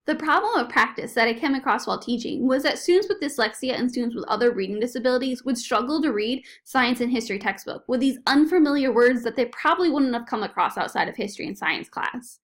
The problem of practice that I came across while teaching was that students with dyslexia and students with other reading disabilities would struggle to read science and history textbook with these unfamiliar words that they probably wouldn't have come across outside of history and science class.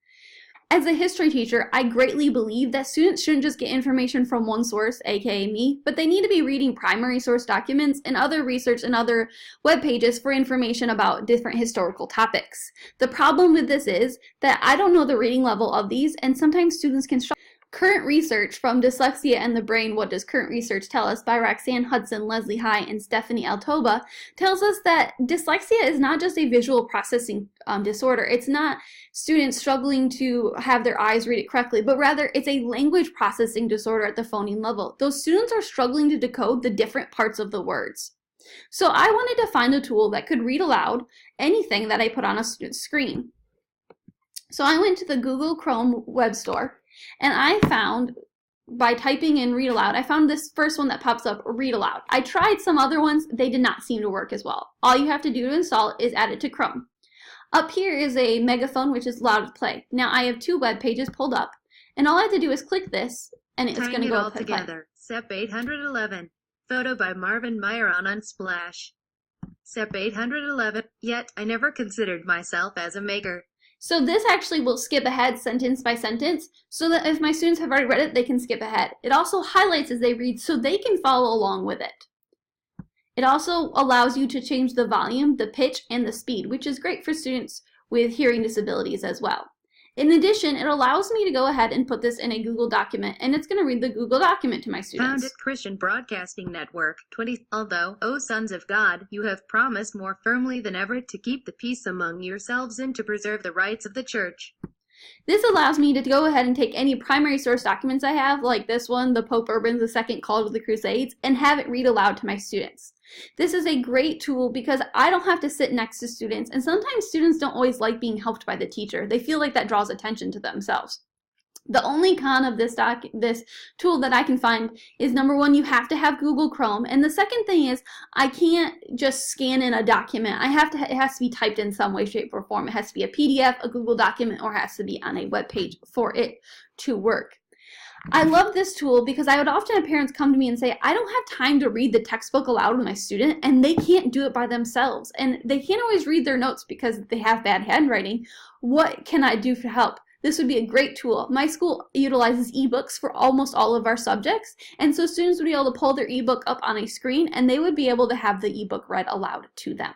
As a history teacher, I greatly believe that students shouldn't just get information from one source, aka me, but they need to be reading primary source documents and other research and other web pages for information about different historical topics. The problem with this is that I don't know the reading level of these, and sometimes students can struggle. Current research from Dyslexia and the Brain, What Does Current Research Tell Us by Roxanne Hudson, Leslie High, and Stephanie Altoba tells us that dyslexia is not just a visual processing disorder. It's not students struggling to have their eyes read it correctly, but rather it's a language processing disorder at the phoneme level. Those students are struggling to decode the different parts of the words. So I wanted to find a tool that could read aloud anything that I put on a student's screen. So I went to the Google Chrome web store, and I found, by typing in read aloud, I found this first one that pops up, read aloud. I tried some other ones, they did not seem to work as well. All you have to do to install it is add it to Chrome. Up here is a megaphone, which is loud play. Now I have two web pages pulled up, and all I have to do is click this, and it's going to go all together. SEP 811, photo by Marvin Meyer on Unsplash. SEP 811, yet I never considered myself as a maker. So this actually will skip ahead sentence by sentence, so that if my students have already read it, they can skip ahead. It also highlights as they read so they can follow along with it. It also allows you to change the volume, the pitch, and the speed, which is great for students with hearing disabilities as well. In addition, it allows me to go ahead and put this in a Google document, and it's going to read the Google document to my students. Found at Christian Broadcasting Network 20. Although, O sons of God, you have promised more firmly than ever to keep the peace among yourselves and to preserve the rights of the church. This allows me to go ahead and take any primary source documents I have, like this one, the Pope Urban II Call to the Crusades, and have it read aloud to my students. This is a great tool because I don't have to sit next to students, and sometimes students don't always like being helped by the teacher. They feel like that draws attention to themselves. The only con of this tool that I can find is, number one, you have to have Google Chrome, and the second thing is I can't just scan in a document. It has to be typed in some way, shape, or form. It has to be a PDF, a Google document, or it has to be on a web page for it to work. I love this tool because I would often have parents come to me and say, I don't have time to read the textbook aloud with my student, and they can't do it by themselves, and they can't always read their notes because they have bad handwriting. What can I do to help? This would be a great tool. My school utilizes ebooks for almost all of our subjects, and so students would be able to pull their ebook up on a screen, and they would be able to have the ebook read aloud to them.